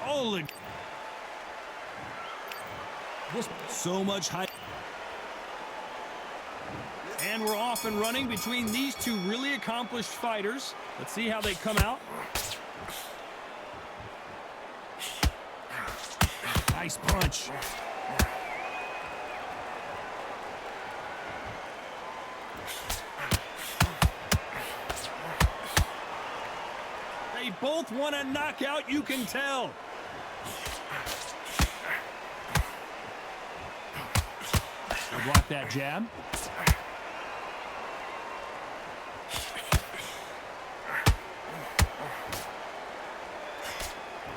Oh, so much hype. And we're off and running between these two really accomplished fighters. Let's see how they come out. Nice punch. They both want a knockout, you can tell. Block that jab.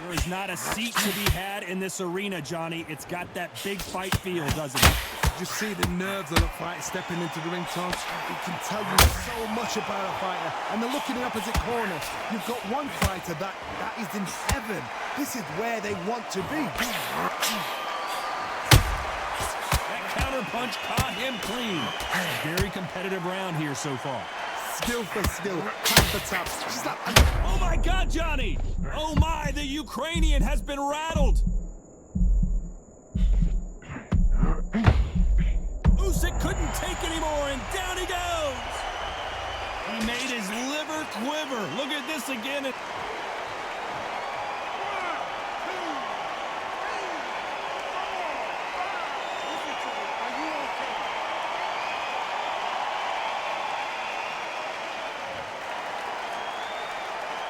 There is not a seat to be had in this arena, Johnny. It's got that big fight feel, doesn't it? Just see the nerves of the fight stepping into the ring, Tom. It can tell you so much about a fighter. And they're looking in the opposite corner. You've got one fighter that is in heaven. This is where they want to be. That counter punch caught him clean. Very competitive round here so far. Skill for skill, tap for tap. Oh my God, Johnny! Oh my, the Ukrainian has been rattled. Usyk couldn't take anymore, and down he goes. He made his liver quiver. Look at this again.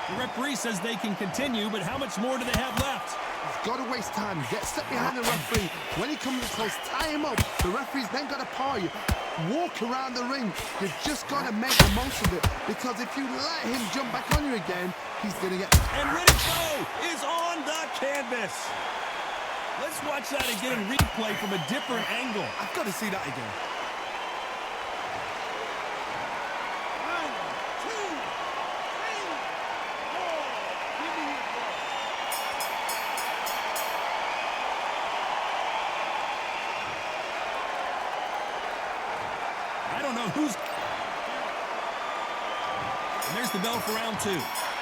The referee says they can continue, but how much more do they have left? He's got to waste time. Get a step behind the referee. When he comes close, tie him up. The referee's then got to power you. Walk around the ring. You've just got to make the most of it. Because if you let him jump back on you again, he's going to get... And Riddick Bowe is on the canvas. Let's watch that again in replay from a different angle. I've got to see that again. I don't know who's... And there's the bell for round two.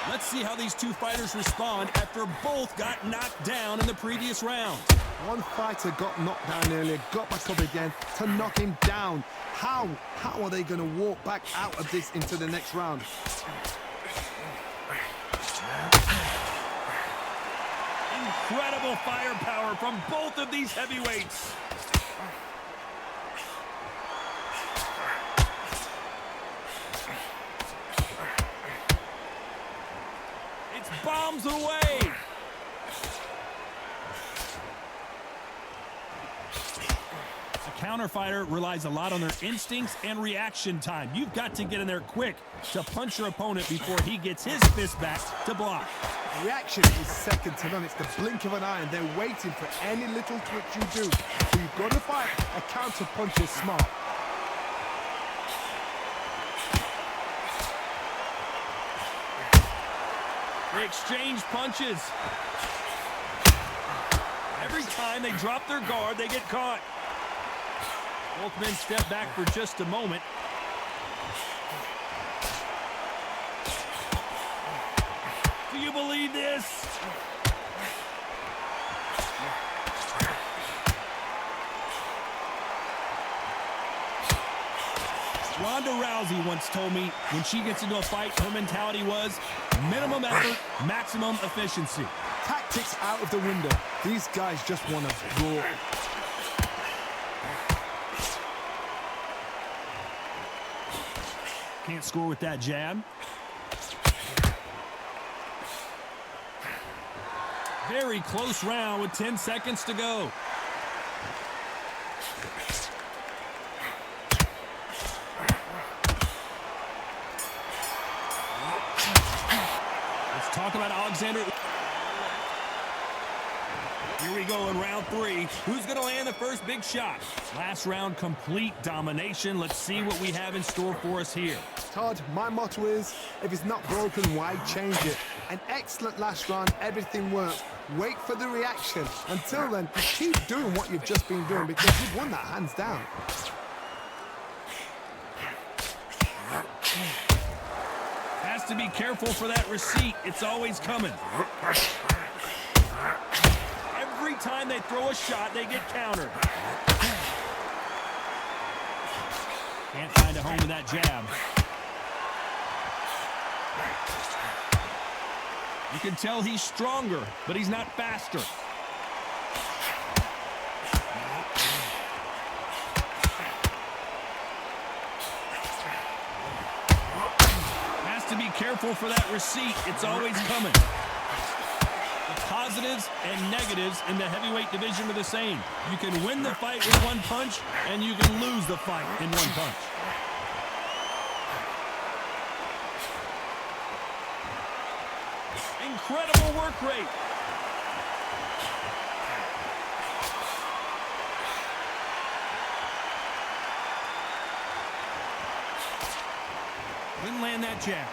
Let's see how these two fighters respond after both got knocked down in the previous round. One fighter got knocked down earlier, got back up again to knock him down. How are they going to walk back out of this into the next round? Incredible firepower from both of these heavyweights. Bombs away. A counter fighter relies a lot on their instincts and reaction time. You've got to get in there quick to punch your opponent before he gets his fist back to block. Reaction is second to none. It's the blink of an eye, and they're waiting for any little twitch you do. So you've got to fight a counter punch is smart. They exchange punches. Every time they drop their guard, they get caught. Both men step back for just a moment. Do you believe this? Ronda Rousey once told me when she gets into a fight, her mentality was minimum effort, maximum efficiency. Tactics out of the window. These guys just want to brawl. Can't score with that jab. Very close round with 10 seconds to go. Talk about Alexander. Here we go in round three. Who's going to land the first big shot? Last round, complete domination. Let's see what we have in store for us here. Todd, my motto is, if it's not broken, why change it? An excellent last round, everything works. Wait for the reaction. Until then, keep doing what you've just been doing because you've won that hands down. Has to be careful for that receipt. It's always coming. every time they throw a shot, they get countered. Can't find a home with that jab. You can tell he's stronger, but he's not faster. Has to be careful for that receipt. It's always coming. The positives and negatives in the heavyweight division are the same. You can win the fight with one punch, and you can lose the fight in one punch. Incredible work rate. Didn't land that jab.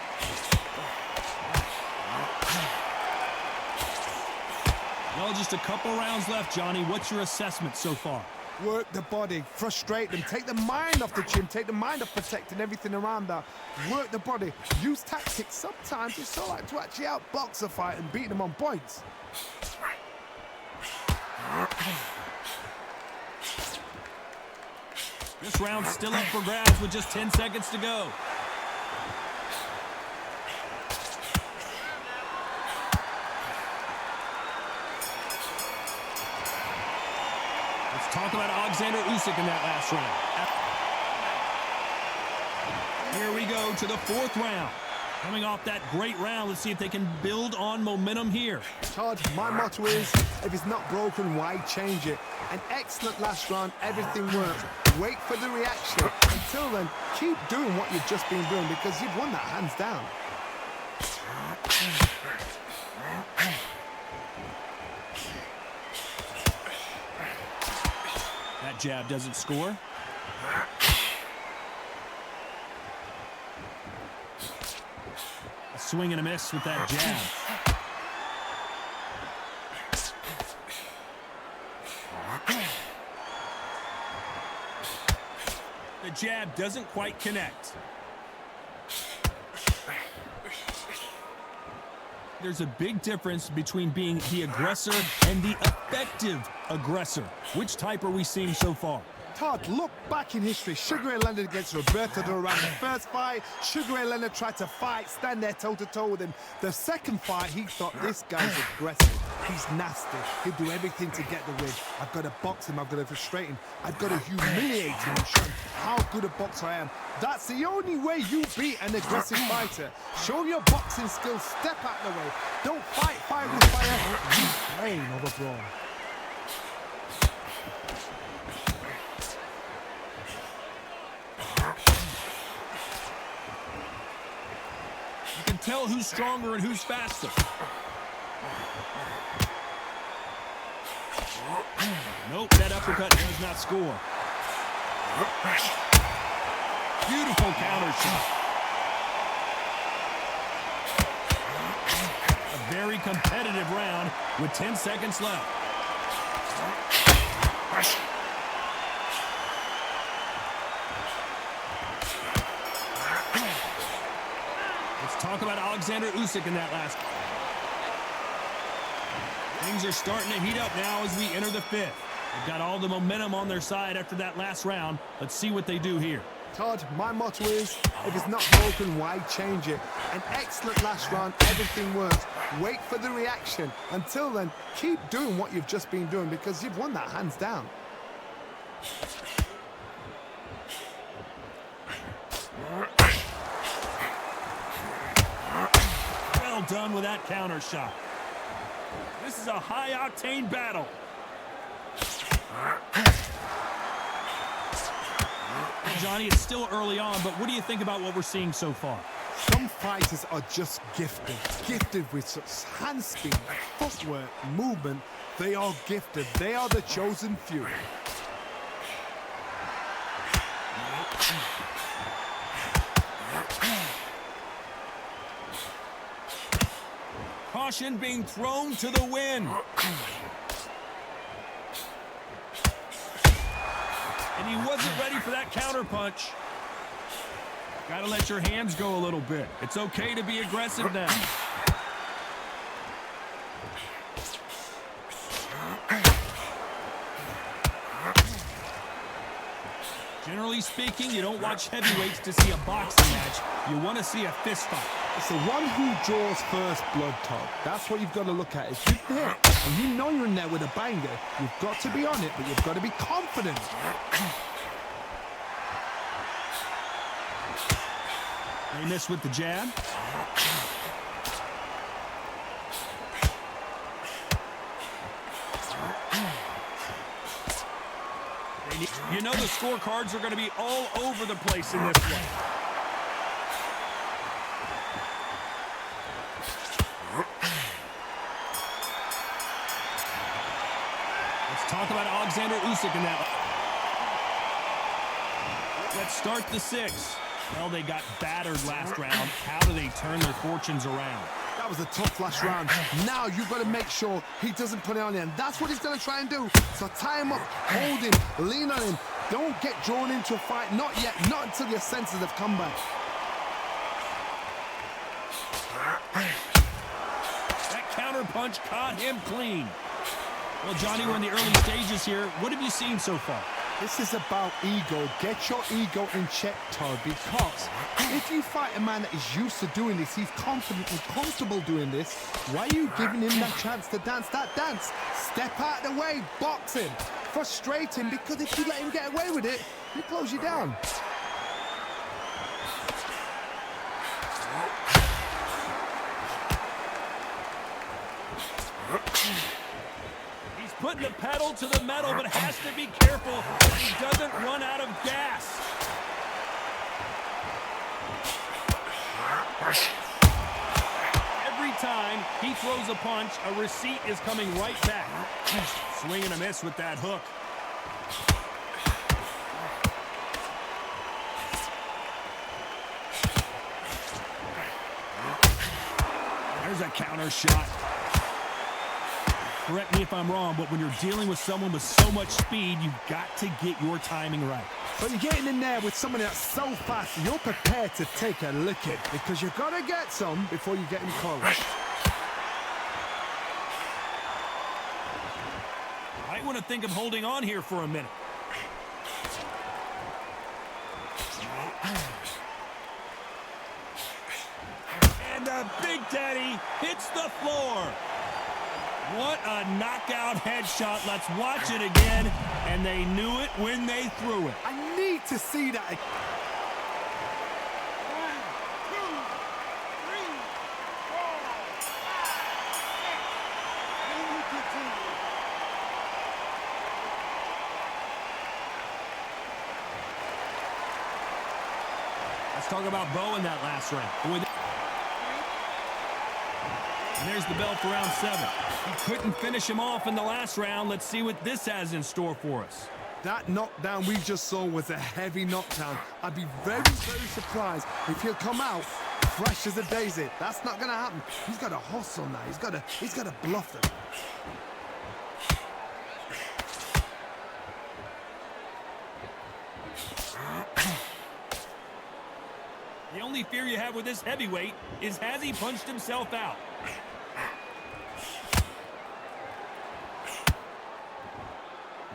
Well, just a couple rounds left, Johnny. What's your assessment so far? Work the body, frustrate them, take the mind off the gym, take the mind off protecting everything around that. Work the body, use tactics. Sometimes it's all right to actually outbox a fight and beat them on points. This round's still up for grabs with just 10 seconds to go. Let's talk about Alexander Usyk in that last round. Here we go to the fourth round. Coming off that great round, let's see if they can build on momentum here. Todd, my motto is, if it's not broken, why change it? An excellent last round, everything worked. Wait for the reaction. Until then, keep doing what you've just been doing because you've won that hands down. That jab doesn't score. A swing and a miss with that jab. The jab doesn't quite connect. There's a big difference between being the aggressor and the effective aggressor. Which type are we seeing so far? Todd, look back in history. Sugar Ray Leonard against Roberto Duran. The first fight, Sugar Ray Leonard tried to fight, stand there toe-to-toe with him. The second fight, he thought, this guy's aggressive. He's nasty. He'll do everything to get the win. I've got to box him. I've got to frustrate him. I've got to humiliate him and show him how good a boxer I am. That's the only way you beat an aggressive fighter. Show your boxing skills. Step out of the way. Don't fight fire with fire. He's playing overblown. Tell who's stronger and who's faster. Nope, that uppercut does not score. Beautiful counter shot. A very competitive round with 10 seconds left. Talk about Alexander Usyk in that last. Things are starting to heat up now as we enter the fifth. They've got all the momentum on their side after that last round. Let's see what they do here. Todd, my motto is, if it's not broken, why change it? An excellent last round, everything works. Wait for the reaction. Until then, keep doing what you've just been doing because you've won that hands down. Done with that counter shot. This is a high-octane battle. Johnny, it's still early on, but what do you think about what we're seeing so far? Some fighters are just gifted with such hand speed, footwork, movement. They are gifted. They are the chosen few. Caution being thrown to the wind. And he wasn't ready for that counter punch. Got to let your hands go a little bit. It's okay to be aggressive now. Generally speaking, you don't watch heavyweights to see a boxing match. You want to see a fist fight. It's the one who draws first blood, Todd. That's what you've got to look at. If you hit and you know you're in there with a banger, you've got to be on it, but you've got to be confident. They miss with the jab. You know the scorecards are going to be all over the place in this one. Let's talk about Alexander Usyk in that. Let's start the 6. Well, they got battered last round. How do they turn their fortunes around? That was a tough last round. Now you've got to make sure he doesn't put it on you, and that's what he's going to try and do. So tie him up, hold him, lean on him. Don't get drawn into a fight. Not yet. Not until your senses have come back. That counter punch caught him clean. Well, Johnny, we're in the early stages here. What have you seen so far? This is about ego. Get your ego in check, Todd, because if you fight a man that is used to doing this, he's confident and comfortable doing this, why are you giving him that chance to dance that dance? Step out of the way, box him, frustrate him, because if you let him get away with it, he'll close you down. Putting the pedal to the metal, but has to be careful that he doesn't run out of gas. Every time he throws a punch, a receipt is coming right back. Swing and a miss with that hook. There's a counter shot. Correct me if I'm wrong, but when you're dealing with someone with so much speed, you've got to get your timing right. But you're getting in there with someone that's so fast, you're prepared to take a licking, because you've got to get some before you get in close. I want to think of holding on here for a minute. And the Big Daddy hits the floor. What a knockout headshot. Let's watch it again. And they knew it when they threw it. I need to see that. 1, 2, 3, 4. Let's talk about Bowe in that last round. And there's the bell for round 7. He couldn't finish him off in the last round. Let's see what this has in store for us. That knockdown we just saw was a heavy knockdown. I'd be very, very surprised if he'll come out fresh as a daisy. That's not going to happen. He's got to hustle now. He's got to bluff them. The only fear you have with this heavyweight is, has he punched himself out?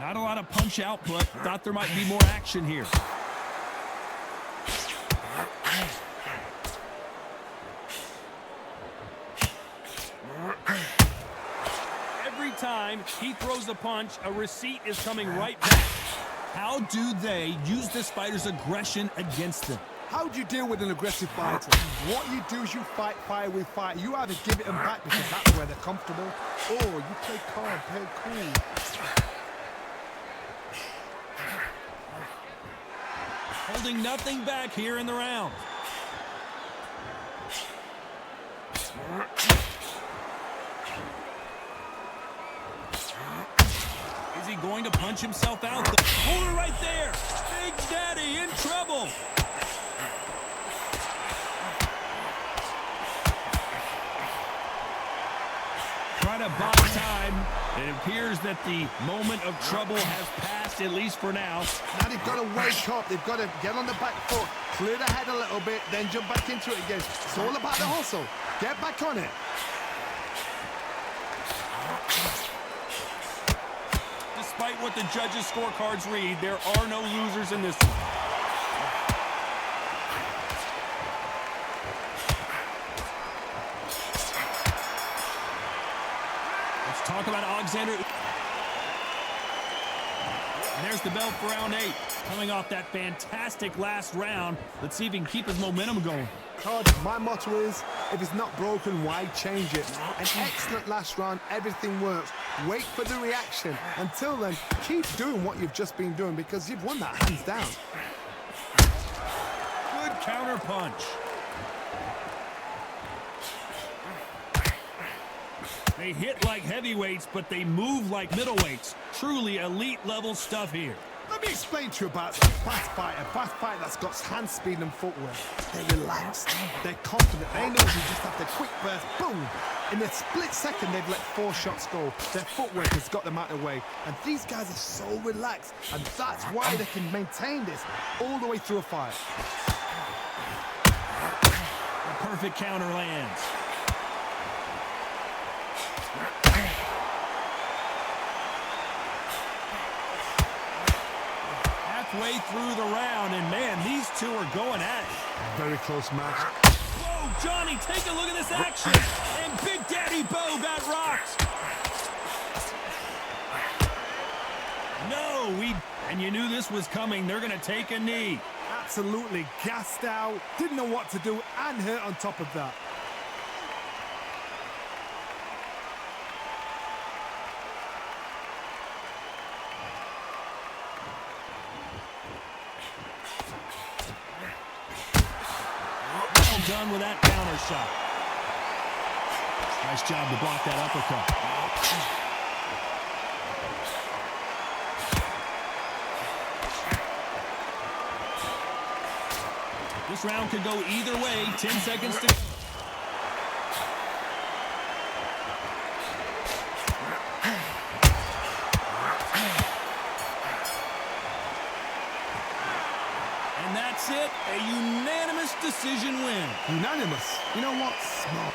Not a lot of punch output. Thought there might be more action here. Every time he throws a punch, a receipt is coming right back. How do they use this fighter's aggression against them? How do you deal with an aggressive fighter? What you do is you fight fire with fire. You either give it them back because that's where they're comfortable, or you play calm, play cool. Holding nothing back here in the round. Is he going to punch himself out? Hold it right there. Big Daddy in trouble. Try to buy time. It appears that the moment of trouble has passed, at least for now. Now they've got to wake up. They've got to get on the back foot, clear the head a little bit, then jump back into it again. It's all about the hustle. Get back on it. Despite what the judges' scorecards read. There are no losers in this one. Let's talk about Alexander. And there's the belt for round 8. Coming off that fantastic last round, let's see if he can keep his momentum going. Todd, my motto is, if it's not broken, why change it? An excellent last round, everything works. Wait for the reaction. Until then, keep doing what you've just been doing because you've won that hands down. Good counter punch. They hit like heavyweights, but they move like middleweights. Truly elite level stuff here. Let me explain to you about a fast fighter that's got hand speed and footwork. They're relaxed, they're confident, they know you just have the quick burst, boom! In a split second, they've let 4 shots go. Their footwork has got them out of the way. And these guys are so relaxed, and that's why they can maintain this all the way through a fight. A perfect counter lands. Way through the round, and man, these two are going at it. Very close match. Whoa, Johnny, take a look at this action. And Big Daddy Bowe got rocked. No, and you knew this was coming. They're going to take a knee. Absolutely gassed out, didn't know what to do, and hurt on top of that. Done with that counter shot. Nice job to block that uppercut. This round could go either way. 10 seconds to... And that's it. A unanimous decision win. Unanimous? You know what? Smart.